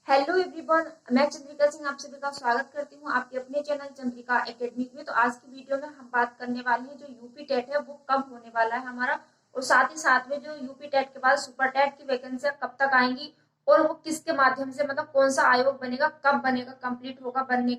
Hello everyone, मैं चंद्रिका सिंह आप सभी का स्वागत करती हूँ आपके अपने चैनल चंद्रिका एकेडमिक में। तो आज की वीडियो में हम बात करने वाले हैं जो यूपी टेट है वो कब होने वाला है हमारा, और साथ ही साथ में जो यूपी टेट के बाद सुपर टेट की वैकेंसियां कब तक आएंगी और वो किसके माध्यम से, मतलब कौन सा आयोग बनेगा, कब बनेगा, कंप्लीट होगा बनने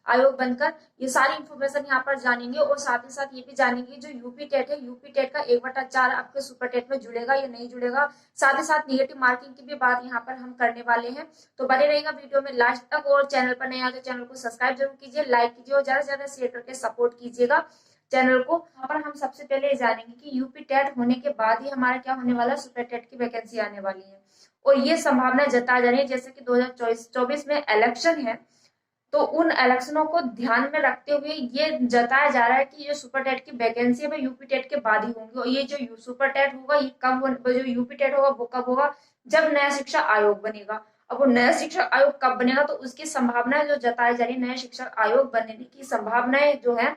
आयोग बनकर, ये सारी इन्फॉर्मेशन यहाँ पर जानेंगे। और साथ ही साथ ये भी जानेंगे जो यूपी टेट है, यूपी टेट का 1/4 आपके सुपर टेट में जुड़ेगा या नहीं जुड़ेगा। साथ ही साथ निगेटिव मार्किंग की भी बात यहाँ पर हम करने वाले हैं। तो बने रहेगा वीडियो में लास्ट तक, और चैनल पर नया तो चैनल को सब्सक्राइब जरूर कीजिए, लाइक कीजिए और ज्यादा से ज्यादा शेयर करके सपोर्ट कीजिएगा चैनल को। यहाँ पर हम सबसे पहले जानेंगे कि यूपी टेट होने के बाद ही हमारा क्या होने वाला है, सुपर टेट की वैकेंसी आने वाली है। और ये संभावना जताई जा रही है जैसे कि 2024 में इलेक्शन है, तो उन इलेक्शनों को ध्यान में रखते हुए ये जताया जा रहा है कि ये सुपर टेट की वैकेंसी है यूपी टेट के बाद ही होंगी। और ये जो सुपर टेट होगा ये जो यूपी टेट होगा वो कब होगा, जब नया शिक्षा आयोग बनेगा। अब वो नया शिक्षा आयोग कब बनेगा, तो उसकी संभावना जो जताई जा रही है, नया शिक्षा आयोग बनने की संभावनाएं जो है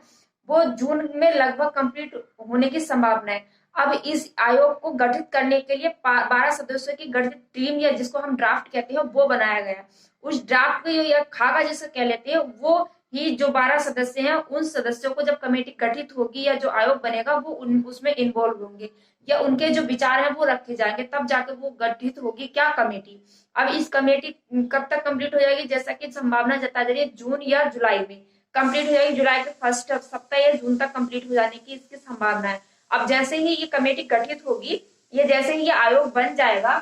वो जून में लगभग कंप्लीट होने की संभावना है। अब इस आयोग को गठित करने के लिए 12 सदस्यों की गठित टीम, या जिसको हम ड्राफ्ट कहते हैं, वो बनाया गया। उस ड्राफ्ट को या खाका जिसे कह लेते हैं, वो ही जो 12 सदस्य हैं उन सदस्यों को जब कमेटी गठित होगी या जो आयोग बनेगा वो उसमें इन्वॉल्व होंगे, या उनके जो विचार हैं वो रखे जाएंगे, तब जाके वो गठित होगी क्या कमेटी। अब इस कमेटी कब तक कंप्लीट हो जाएगी, जैसा कि संभावना जता जा रही है जून या जुलाई में कंप्लीट हो जाएगी। जुलाई के फर्स्ट सप्ताह या जून तक कंप्लीट हो जाने की इसकी संभावना है। अब जैसे ही ये कमेटी गठित होगी, ये जैसे ही ये आयोग बन जाएगा,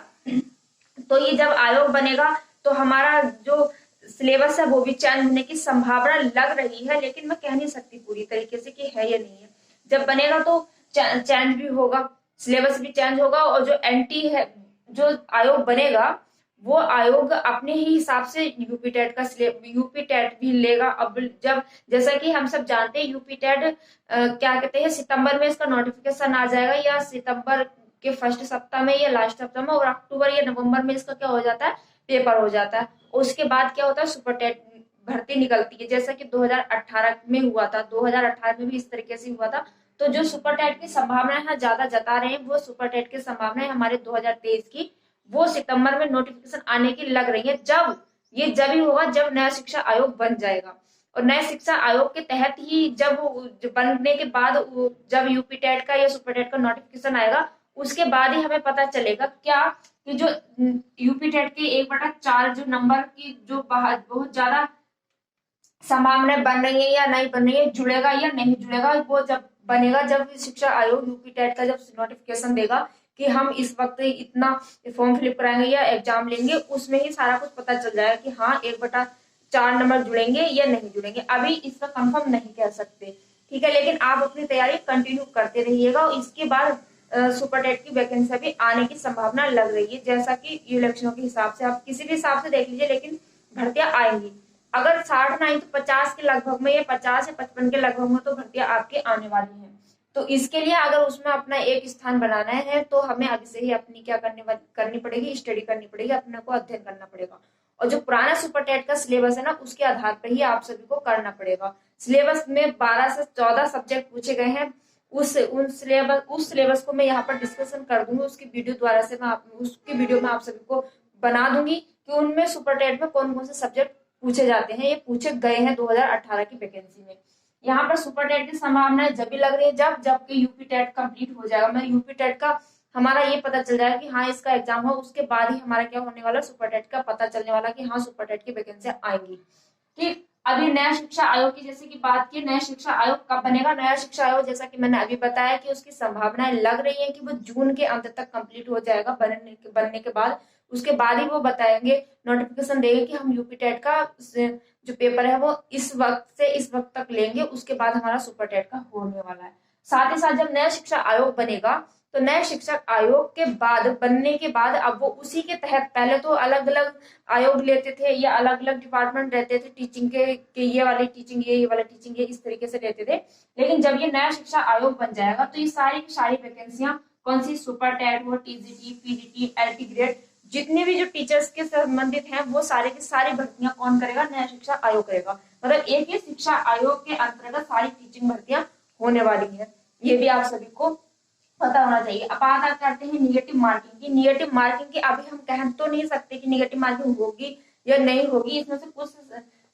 तो ये जब आयोग बनेगा तो हमारा जो सिलेबस है वो भी चेंज होने की संभावना लग रही है, लेकिन मैं कह नहीं सकती पूरी तरीके से कि है या नहीं है। जब बनेगा तो चेंज भी होगा, सिलेबस भी चेंज होगा, और जो एंटी है जो आयोग बनेगा वो आयोग अपने ही हिसाब से यूपी टेट का यूपी टेट भी लेगा। अब जब जैसा कि हम सब जानते हैं यूपी टेट क्या कहते हैं, सितंबर में इसका नोटिफिकेशन आ जाएगा, या सितंबर के फर्स्ट सप्ताह में या लास्ट सप्ताह में, और अक्टूबर या नवंबर में इसका क्या हो जाता है, पेपर हो जाता है। उसके बाद क्या होता है, सुपर टेट भर्ती निकलती है, जैसा कि 2018 में हुआ था। 2018 में भी इस तरीके से हुआ था। तो जो सुपर टेट की संभावनाएं है ज्यादा जता रहे हैं, वो सुपर टेट की संभावनाएं हमारे 2023 की वो सितंबर में नोटिफिकेशन आने की लग रही है। जब ही होगा जब नया शिक्षा आयोग बन जाएगा, और नए शिक्षा आयोग के तहत ही जब बनने के बाद जब यूपी टेट का या सुपर टेट का नोटिफिकेशन आएगा, उसके बाद ही हमें पता चलेगा क्या कि जो यूपी टेट के 1/4 जो नंबर की जो बहुत ज्यादा संभावनाएं बन रही है या नहीं बन रही है, जुड़ेगा या नहीं जुड़ेगा, वो जब बनेगा, जब शिक्षा आयोग यूपी टेट का जब नोटिफिकेशन देगा कि हम इस वक्त इतना फॉर्म फिलअप कराएंगे या एग्जाम लेंगे, उसमें ही सारा कुछ पता चल जाएगा कि हाँ 1/4 नंबर जुड़ेंगे या नहीं जुड़ेंगे। अभी इसका कंफर्म नहीं कह सकते, ठीक है, लेकिन आप अपनी तैयारी कंटिन्यू करते रहिएगा। और इसके बाद सुपर टेट की वैकेंसी भी आने की संभावना लग रही है, जैसा कि इलेक्शनों के हिसाब से आप किसी भी हिसाब से देख लीजिए, लेकिन भर्तियां आएंगी। अगर 60 नहीं तो 50 के लगभग में, या 50 या 55 के लगभग में तो भर्तियां आपके आने वाली हैं। तो इसके लिए अगर उसमें अपना एक स्थान बनाना है तो हमें आगे से ही अपनी क्या करनी पड़ेगी, स्टडी करनी पड़ेगी, अपने को अध्ययन करना पड़ेगा। और जो पुराना सुपर टेट का सिलेबस है ना, उसके आधार पर ही आप सभी को करना पड़ेगा। सिलेबस में 12 से 14 सब्जेक्ट पूछे गए हैं। उस सिलेबस को मैं यहाँ पर डिस्कशन कर दूंगी, उसकी वीडियो द्वारा से मैं उसकी वीडियो में आप सभी को बना दूंगी कि उनमें सुपर टेट में कौन कौन से सब्जेक्ट पूछे जाते हैं, ये पूछे गए हैं 2018 की वैकेंसी में। यहाँ पर सुपर टेट की संभावनाएं जब भी लग रही है जबकि यूपी टेट कंप्लीट हो जाएगा, मैं यूपी टेट का हमारा ये पता चल जाएगा कि हाँ इसका एग्जाम हो, उसके बाद ही हमारा क्या होने वाला, सुपर टेट का पता चलने वाला कि हाँ सुपर टेट की वैकेंसी आएंगी। ठीक, अभी नया शिक्षा आयोग की जैसे कि बात की, नया शिक्षा आयोग कब बनेगा, नया शिक्षा आयोग जैसा कि मैंने अभी बताया कि उसकी संभावनाएं लग रही है कि वो जून के अंत तक कंप्लीट हो जाएगा बनने के बाद। उसके बाद ही वो बताएंगे, नोटिफिकेशन देंगे कि हम यूपी टेट का जो पेपर है वो इस वक्त से इस वक्त तक लेंगे, उसके बाद हमारा सुपर टेट का होने वाला है। साथ ही साथ जब नया शिक्षा आयोग बनेगा, तो नए शिक्षक आयोग के बाद बनने के बाद अब वो उसी के तहत, पहले तो अलग अलग आयोग लेते थे या अलग अलग डिपार्टमेंट रहते थे टीचिंग के ये वाली टीचिंग ये वाला टीचिंग ये इस तरीके से रहते थे। लेकिन जब ये नया शिक्षा आयोग बन जाएगा तो ये सारी की सारी वैकेंसियां कौन सी, सुपर टेट हो, टीजीटी, पीजीटी, एलटी ग्रेड, जितने भी जो टीचर्स के संबंधित हैं वो सारे की सारी भर्तियां कौन करेगा, नया शिक्षा आयोग करेगा। मतलब एक ही शिक्षा आयोग के अंतर्गत सारी टीचिंग भर्तियां होने वाली है, ये भी आप सभी को पता होना चाहिए। अब बात करते हैं निगेटिव मार्किंग की। निगेटिव मार्किंग की अभी हम कह तो नहीं सकते कि निगेटिव मार्किंग होगी, या नहीं होगी। इसमें से कुछ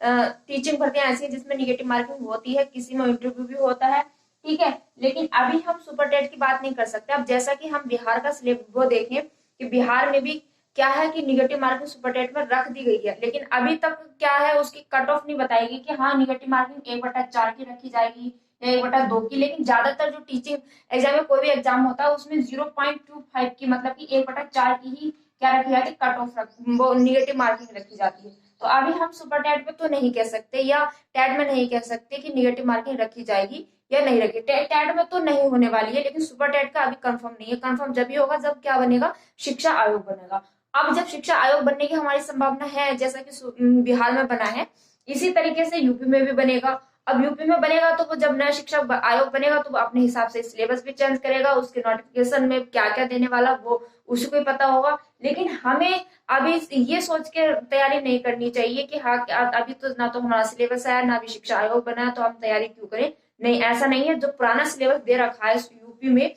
टीचिंग भर्तियां ऐसी है जिसमें निगेटिव मार्किंग होती है, किसी में इंटरव्यू भी होता है, ठीक है। लेकिन अभी हम सुपर टेट की बात नहीं कर सकते। अब जैसा कि हम बिहार का सिलेबस वो देखें कि बिहार में भी क्या है कि निगेटिव मार्किंग सुपर टेट में रख दी गई है, लेकिन अभी तक क्या है उसकी कट ऑफ नहीं बताएगी कि हाँ निगेटिव मार्किंग 1/4 की रखी जाएगी या 1/2 की। लेकिन ज्यादातर जो टीचिंग एग्जाम में कोई भी एग्जाम होता है उसमें 0.25 की मतलब कि 1/4 की ही क्या रखी जाती है, कट ऑफ वो निगेटिव मार्किंग रखी जाती है। तो अभी हम सुपर टेट में तो नहीं कह सकते या टेट में नहीं कह सकते कि निगेटिव मार्किंग रखी जाएगी या नहीं रखी। टेट में तो नहीं होने वाली है, लेकिन सुपर टेट का अभी कंफर्म नहीं है। कंफर्म जब भी होगा जब क्या बनेगा, शिक्षा आयोग बनेगा। अब जब शिक्षा आयोग बनने की हमारी संभावना है जैसा कि बिहार में बना है, इसी तरीके से यूपी में भी बनेगा। अब यूपी में बनेगा तो वो जब नया शिक्षा आयोग बनेगा तो वो अपने हिसाब से सिलेबस भी चेंज करेगा, उसके नोटिफिकेशन में क्या क्या देने वाला वो उसको ही पता होगा। लेकिन हमें अभी ये सोच के तैयारी नहीं करनी चाहिए कि हाँ अभी तो ना तो हमारा सिलेबस है ना अभी शिक्षा आयोग बना है तो हम तैयारी क्यों करें। नहीं, ऐसा नहीं है। जो पुराना सिलेबस दे रखा है यूपी में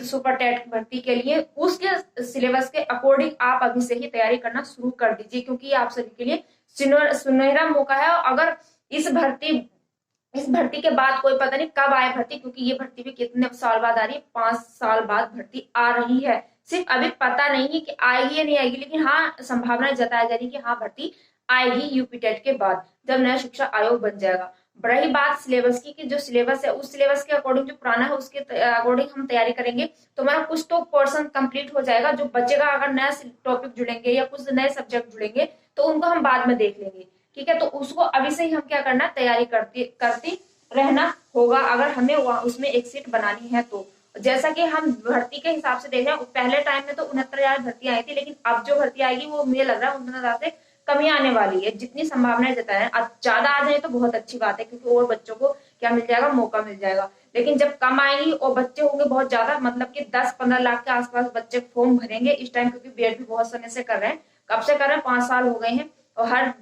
सुपर टेट भर्ती के लिए, उसके सिलेबस के अकॉर्डिंग आप अभी से ही तैयारी करना शुरू कर दीजिए, क्योंकि ये आप सभी के लिए सुनहरा मौका है। अगर इस भर्ती के बाद कोई पता नहीं कब आए भर्ती, क्योंकि ये भर्ती भी कितने साल बाद आ रही है, 5 साल बाद भर्ती आ रही है। सिर्फ अभी पता नहीं है कि आएगी या नहीं आएगी, लेकिन हाँ संभावना जताई जा रही है कि हाँ भर्ती आएगी यूपी टेट के बाद जब नया शिक्षा आयोग बन जाएगा। रही बात सिलेबस की कि जो सिलेबस है उस सिलेबस के अकॉर्डिंग जो पुराना है उसके अकॉर्डिंग हम तैयारी करेंगे तो हमारा कुछ तो पोर्शन कंप्लीट हो जाएगा। जो बचेगा अगर नया टॉपिक जुड़ेंगे या कुछ नए सब्जेक्ट जुड़ेंगे तो उनको हम बाद में देख लेंगे, ठीक है। तो उसको अभी से ही हम क्या करना, तैयारी करती रहना होगा अगर हमें उसमें एक सीट बनानी है तो। जैसा कि हम भर्ती के हिसाब से देख रहे हैं, पहले टाइम में तो 69,000 भर्ती आई थी, लेकिन अब जो भर्ती आएगी वो मुझे लग रहा है 69,000 से कमी आने वाली है। जितनी संभावनाएं जता है, अब ज्यादा आ जाए तो बहुत अच्छी बात है क्योंकि और बच्चों को क्या मिल जाएगा, मौका मिल जाएगा। लेकिन जब कम आएगी और बच्चे होंगे बहुत ज्यादा, मतलब कि 10-15 लाख के आसपास बच्चे फॉर्म भरेंगे इस टाइम, क्योंकि बीएड भी बहुत समय से कर रहे हैं। कब से कर रहे हैं, 5 साल हो गए हैं और हर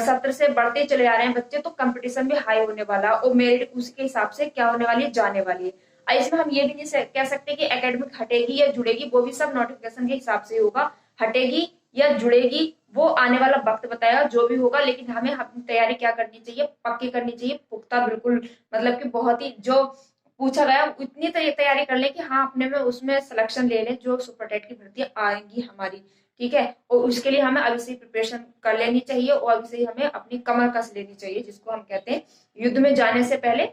सत्र से बढ़ते चले आ रहे हैं बच्चे, तो कंपटीशन भी हाई होने वाला और मेरिट उसके हिसाब से क्या होने वाली है, जाने वाली है। इसमें हम ये भी नहीं कह सकते कि एकेडमिक हटेगी या जुड़ेगी, वो भी सब नोटिफिकेशन के हिसाब से होगा। हटेगी या जुड़ेगी वो आने वाला वक्त बताएगा, जो भी होगा। लेकिन हमें तैयारी क्या करनी चाहिए, पक्की करनी चाहिए, पुख्ता बिल्कुल, मतलब कि बहुत ही जो पूछा गया उतनी तैयारी कर ले कि हाँ अपने में उसमें सिलेक्शन ले लें जो सुपर टेट की भर्ती आएंगी हमारी, ठीक है। और उसके लिए हमें अभी से प्रिपरेशन कर लेनी चाहिए और अभी से हमें अपनी कमर कस लेनी चाहिए, जिसको हम कहते हैं युद्ध में जाने से पहले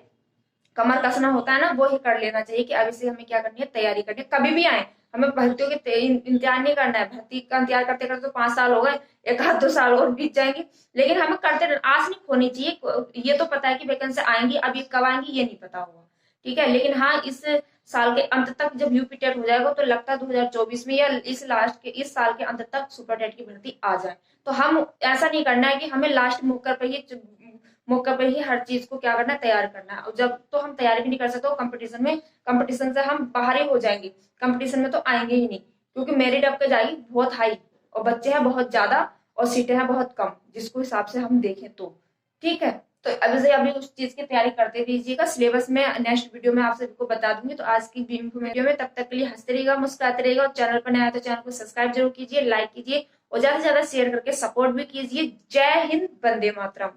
कमर कसना होता है ना, वो ही कर लेना चाहिए कि अभी से हमें क्या करनी है, तैयारी करनी है। कभी भी आए हमें भर्तियों के इंतजार नहीं करना है। भर्ती का इंतजार करते करते तो 5 साल हो गए, 1-2 साल और बीत जाएंगे, लेकिन हमें करते आस नहीं खोनी चाहिए। ये तो पता है कि वैकेंसी आएंगी, अब ये कब आएंगी ये नहीं पता होगा, ठीक है। लेकिन हाँ इस साल के अंत तक जब यूपी टेट हो जाएगा तो लगता है 2024 में या इस साल के अंत तक सुपर टेट की भर्ती आ जाए। तो हम ऐसा नहीं करना है कि हमें लास्ट मौके पर ही हर चीज को क्या करना है, तैयार करना है। और जब तो हम तैयारी भी नहीं कर सकते तो कंपटीशन से हम बाहर ही हो जाएंगे, कंपटीशन में तो आएंगे ही नहीं, क्योंकि मेरिट अब जाएगी बहुत हाई और बच्चे हैं बहुत ज्यादा और सीटें हैं बहुत कम, जिसको हिसाब से हम देखें तो, ठीक है। तो अभी से अभी उस चीज की तैयारी करते रहिएगा। सिलेबस में नेक्स्ट वीडियो में आप सबको बता दूंगी। तो आज की वीडियो में तब तक के लिए हंसते रहिएगा, मुस्कुराते रहिएगा और चैनल पर नया है तो चैनल को सब्सक्राइब जरूर कीजिए, लाइक कीजिए और ज्यादा से ज्यादा शेयर करके सपोर्ट भी कीजिए। जय हिंद, वंदे मातरम।